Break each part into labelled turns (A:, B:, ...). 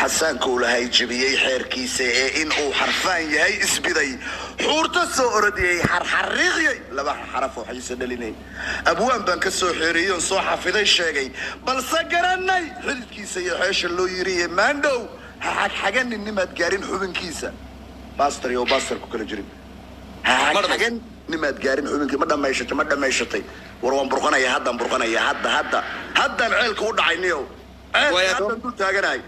A: حسان كولا هاي جبيي حركيسة إن أو حرفان يهي إسبيدي حورتا سو أردي حرقي لبا حرفو حيسا دليني أبوان بانك سو حيريون سو حفظي الشاقي بل سقراني حدد كيسا يحيش اللو يريه ماندو حاجان إنما تقارين حبن كيسا باستر يو باستر كوكلا جريب حاجان إنما تقارين حبن كيسا مدى ما يشتي وروان برقنا يا هدا برقنا يا هدا العيل كود عينيو عيل هدا دول تاقناي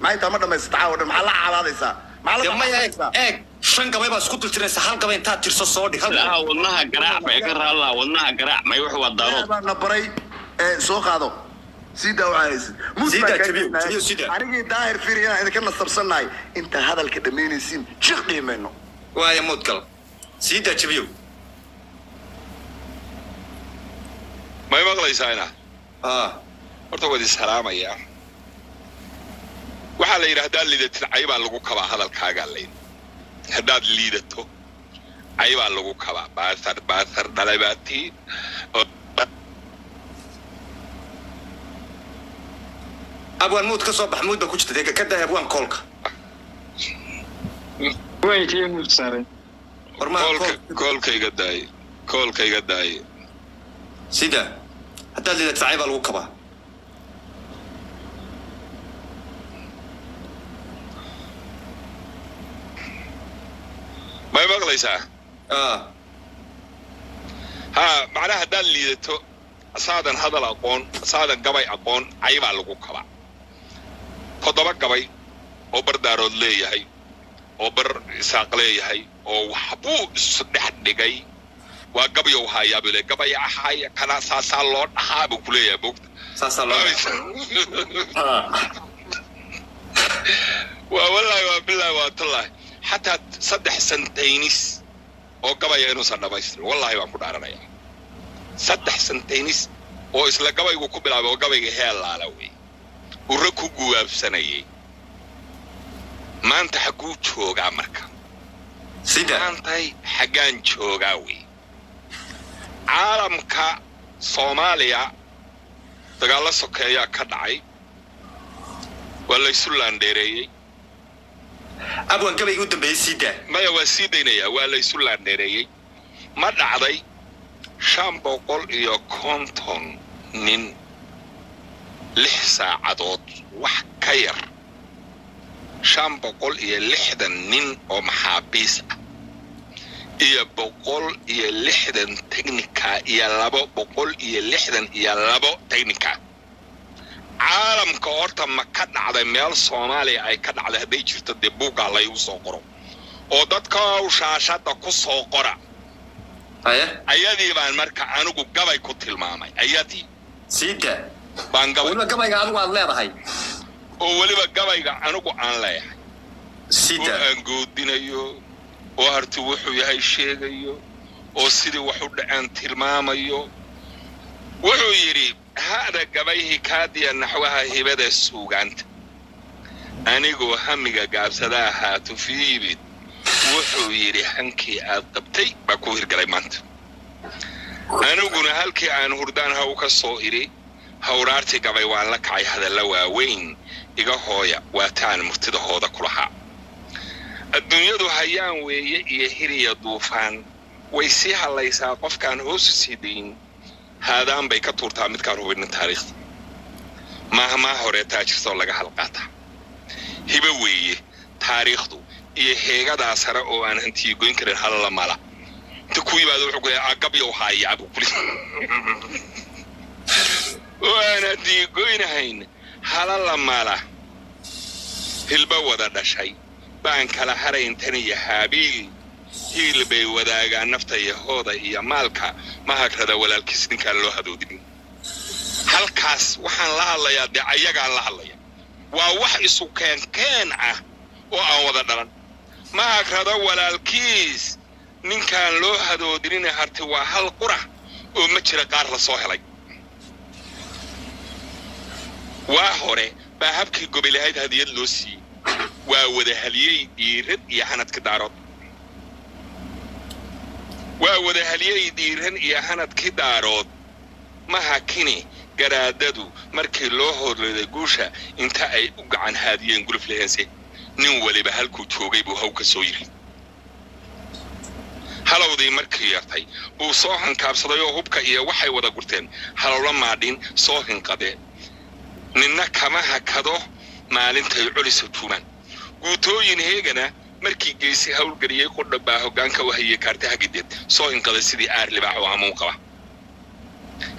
A: ما انت مدى ما يستعاود محلا عباديسا محلا
B: ايه شن قبي بس كنت تريس حال قبي انت ترسو صودي
C: لا والله قراع ما يقرا الله والله قراع ما يوحوا الضروب
A: نبري سوق هذا سيدا وعايز
B: سيدا تبيو سيدا
A: أنا داير فيري أنا إذا كنا صبصناي أنت هذا الكدمين سين شقي منه
B: ويا متكل سيدا تبيو
D: ما يبغى يساعدنا ورتوا دي سلام يا waxaa la yiraahdaa liidatin ayba lagu kabaa hadalkaaga leyn hadaad liidato ayba lagu kabaa baasar dhalabaati
B: abwaan mood ka soo bax mood ba ku jirta ka daa abwaan koolka
C: way tii mood saaray
D: koolkayga daay
B: sida hadaad liidato ayba lagu kabaa
D: ما يبغى ليسا ها معناها هذا اللي تو صادن هذا الأقون صادن قبي أقون عيب على الجوكبا خطبة قبي أوبر دارود ليه هاي أوبر ساق ليه هاي أو حبو صدق دقي وقبي وهاي يابله قبي هاي كنا ساسالون هابو كليه بوك
B: ساسالون
D: والله بالله والله حتى صدح سنتينيس أو قبايا إنه صار نبايس والله ما كنا رأينا صدح سنتينيس أو إسلا قبايا وكبلا أو قبايا هلا على وي وركو جواب سنة ما أنت حكوت شو عمرك
B: سيدا
D: ما أنت حجان شو قوي عالم كا صوماليا تقال سكيا كدعي ولا يسولان ديري
B: abwan gabay u dambeeyay sida
D: maya waa siideynaya waa la isu laandheereeyay ma dhacday 550 nin 6 saacadood wax ka yar 560 nin oo maxaabiis ah iyo 160 teknika iyo 262 teknika caalamka horta ma ka dhacday meel Soomaaliya ay ka dhacday haday jirto dib buuga la igu soo qoro oo dadka shaashada ku soo qora ayadii baan marka anigu gabay ku tilmaamay ayadii
B: sida
D: baan
B: gabayga adigu aad leedahay
D: oo waliba gabayga anigu aan leeyahay
B: sida
D: aan goodinayo oo harti wuxuu yahay sheegayo oo sidii wax u dhacaan tilmaamayo wuxuu yiri هذا قبيه كاديا نحوها هبدا السوغانت أنيقو هميقا قابسداها تفيبت وحو يري حنكي أدبتي باكوهر قريمانت أنيقو نهالكي عن هردان هاوكا صوئري هورارتي قبيوان لك عي هذا اللواوين إيقا هويا واتان مرتدى هودا كلها الدنيا دو هيان ويهيري يدوفان ويسيها ليسا قف كان هوسو سيدين هذا أم بيكتور تامد كارو بين التاريخ مهما هوري تاجر صار لك حلقاتها هبوي تاريخ دو هيجا دا سر أو أن أنتي يقولين كده حلا مالا تكوي بعد وحكي أقبل يوحي أبو كل وأنا أنتي يقولين هين حلا مالا هالبوضة ده شيء بانك على حرين تاني هابيل هيل بي وداغا نفتا يهودا iyo maalka ma hakrada walaalkiis ninkan loo hadoodin halkaas waxaan la hadlayaa ayaga la hadlaya waa wax isu keen ah oo aan wada dhalan ma hakrada walaalkiis ninkan loo hadoodin harti waa hal qura oo ma jira qaar la soo helay waa hore ba habkii gobilahayd hadiyad loo siiyay waa wada haliyay diirad iyo hanadka daarood ووده هليه ديرهن يا هند كدارود ما هكني garaadadu markii loo horreeday guusha inta ay u gacan haadiyeen guluf leeyanse nin waliba halkuu joogay buu haw ka soo yiri halowdii markii yartay buu soo hankaabsaday oo hubka iyo waxay wada gurteen halowla maadhin soo hinqadeen ninna kama hakado maalintay culisa tuumaan guutooyin heegana markii geesi hawlgeliyay qodha baa hoggaanka u hayay kaarta hagideed soo hinqaday sidii aar libaax oo hamuun qaba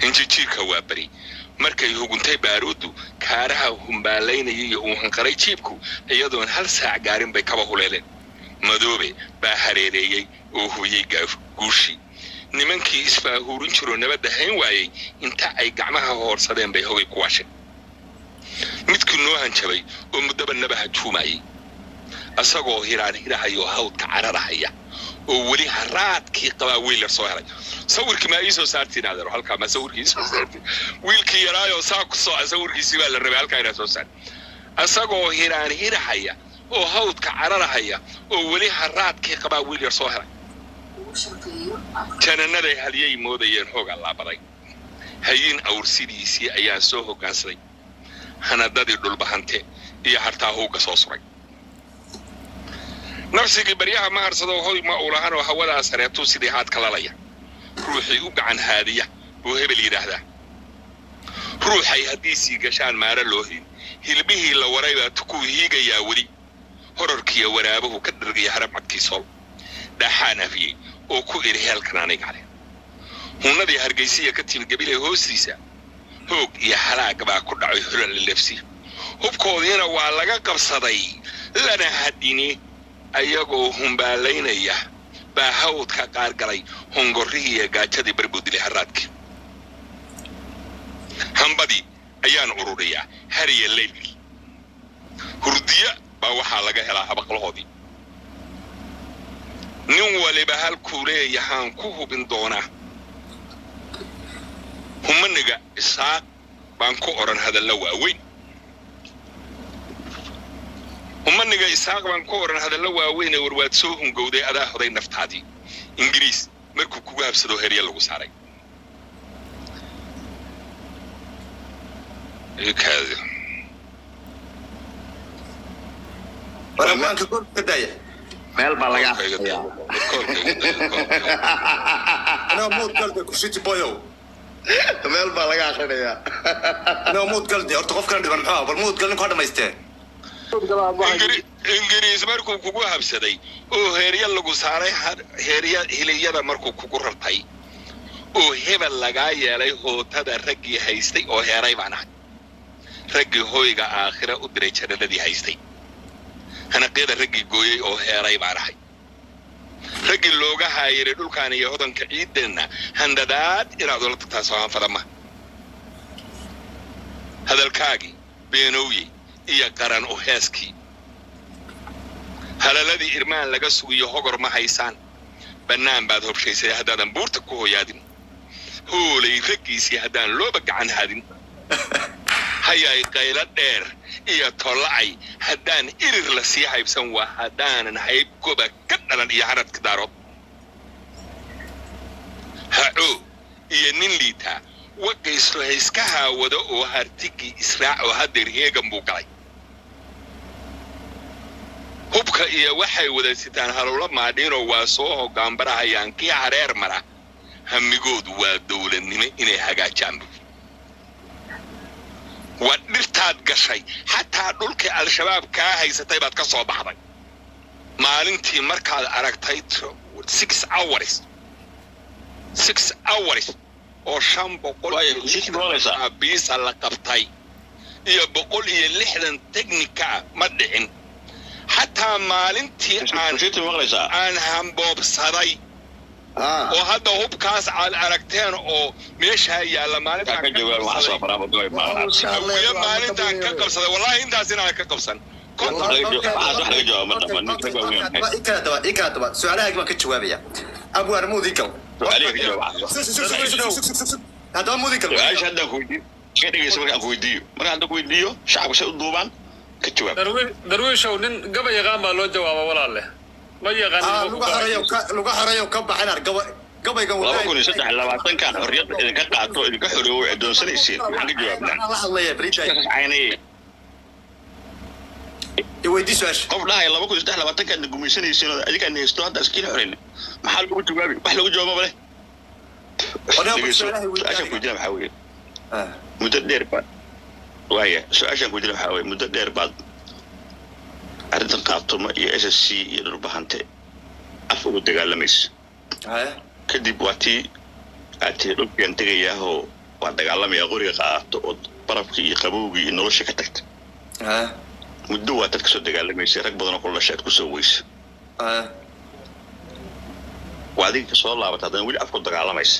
D: injijiirka waa bari markay huguntay baaruudu kaaraha humbaalaynayay iyo uu hanqaray jiibku iyadoon hal saac gaarin bay kaba huleeleen madoobe baa hareereeyey oo hubiyey guushii nimankii isfaahuurin jiroo nabadda hayn waayey inta ay gacmaha hoorsadeen bay hogay ku waasheen midkii noo hanjabay oo muddaba nabaha juumayay asagoo hiraahayoo hawdka cararahaya oo weli haraadkii qabaa wiilar soo helay sawirkii ma ii soo saartiin adeero halkaa ma sawirkii soo saartiin wiilkii yaraayoo saa ku soo sawirkiisii baa la rabay halkaa inaa soo saar asagoo hirahaya oo hawdka cararahaya oo weli haraadkii qabaa wiilar soo helay jananaday haliyay moodayeen hoog allaabaday hayin awrsidiisii ayaa soo hoggaansaday hanadadii dhulbahante iyo hartaa howga soo suray nafsigii baryaha ma harsado hoy ma uu lahanoo hawadaa sareetuu sidii haad kalalaya ruuxii u gacan haadiya buu hebel yidhaahdaa ruuxay haddii sii gashaan maara loo hayn hilbihii la waray baa tukuu hiigayaa weli horarkiiyo waraabuhu ka dhargaya harab cadkii sool dhaxaan afiyey oo ku idhi heelkan aniga ale hunnadii hargaysiya ka timid gabilay hoostiisa hoog iyo halaag baa ku dhacay xulal lefsi hubkoodiina waa laga qabsaday lana hadhini ayagoo humbaalaynaya baa hawdka qaar galay hongorrihii iyo gaajadii barbuu dilay haraadkii hambadii ayaan ururiyaa hariya leylkii hurdiya baa waxaa laga helaa habaqlahoodii nin waliba halkuu leeyahaan ku hubin doonaa humaniga isaaq baan ku odhan hadalla waaweyn humaniga isaaq baan ku odhan hadalla waaweyn ee warwaad soo hungowday adaa hoday naftaadii ingiriis markuu kugu habsado herya lagu saaray
A: meel baa laga meel baa laga akrinayaa
B: mood galdi horta qofkan dhiban maxaa bal mood galin ku dhamaysteen
D: ingiriis markuu kugu habsaday oo heerya lagu saaray heerya hiliyada markuu kugu rartay oo hebel lagaa yeelay hootada raggii haystay oo heeray baan ahay raggii hoyga aakhira u diray jannadii haystay hanaqyada raggii gooyey oo heeray baan ahay raggii looga haayiray dhulkaan iyo hodanka ciideenna handadaad inaad ula tagtaa soo hanfadama hadalkaagii beenowye iyo qaran u heeskii halaladii irmaan laga sugiyo hogor ma haysaan bannaan baad hobshaysay haddaadan buurta ku hoyaadin hoolay raggiisii haddaan looba gacan haadin hayay qaylo dheer iyo tolla'ay haddaan irir la sii haybsan waa haddaanan hayb goba ka dhalan iyo haradka daarood hacoo iyo nin liitaa waqaysto hayska haawado oo hartigii israac oo haddeer heegan buu galay hubka iyo waxay wada sitaan halowla maadhiinoo waa soo hoggaanbarahayaan kii hareer mara hamigoodu waa dowladnimo inay hagaajaan waa dhirtaad gashay xataa dhulkii al-shabaab kaa haysatay baad ka soo baxday maalintii markaad aragtay 6 hours oo 500 biisa la qabtay iyo 160 teknika ma dhicin xataa maalintii aan hamboobsaday oo hadda hubkaas aad aragteen oo meesha yaalla maalintaan ka qabsaday wallahi intaas inaan ka qabsan
B: سؤالها ما كنت جوابية أبو أنا مو ذيكو هذا مو ذيكو
C: عايش عندك ويديو كده يسوي عندك ويديو ما عندك ويديو شعب شيء ضوبان كتجواب
E: درويش ونن قبل يغام ما لو جواب ولا له ما يغني
B: لقى حريو كب حنا قبل يقول
C: laba kun iyo saddex iyo labaatankan xorriyadda idinka qaato idinka xoreeyo way adoonsanaysiin maxaan ka jawaabnaa
B: الله يا بريد
C: caynay
B: يودي سؤال
C: qof dhahay laba kun iyo saddex iyo labaatankan gumaysanaysiin oo adiga haysto hadda iskiin xoreyn maxaa lagu jawaabi wax lagu jawaabo leh su-aashaan ku jira maxaa weeye muddo dheer baad waaya su-aashaan ku jira maxaa weeye muddo dheer baad arrintan qaabtuma iyo SSC iyo dhulbahante af ugu dagaalamaysa kadib waa tii aad tii dhulkan tegayaahoo waa dagaalamaya qoriga qaato oo barafkii iyo qabowgii iyo nolosha ka tagta muddo waa dad kasoo dagaalamaysay rag badanoo kula dhashay aad ku soo weysa waa adiga kasoo laabata haddana weli afku dagaalamaysa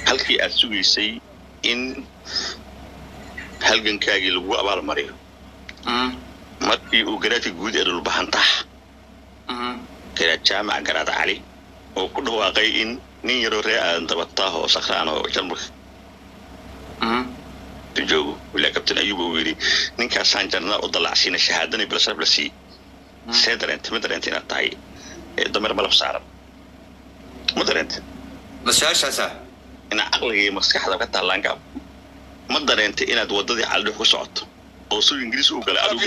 C: halkii aad sugaysay in halgankaagii lagu abaalmariyo markii uu garaadka guud ee dhulbahantax garaad jaamac garaad cali oo ku dhawaaqay in nin yaroo ree aadan dabataa oo sakraan oo jarmalka joogo ilaa kabtan ayuub uu yidhi ninkaasaan jarnaa u dalacsiina shahaadana bilasharaf la sii see dareenta ma dareenta inaad tahay dameer malab saaran ma dareenta
B: مساشاسا
C: ina aqliga maskaxda ka taalaan gaab ma dareenta inaad wadadii caldux ku socoto oo soo ingiriis u galay adigu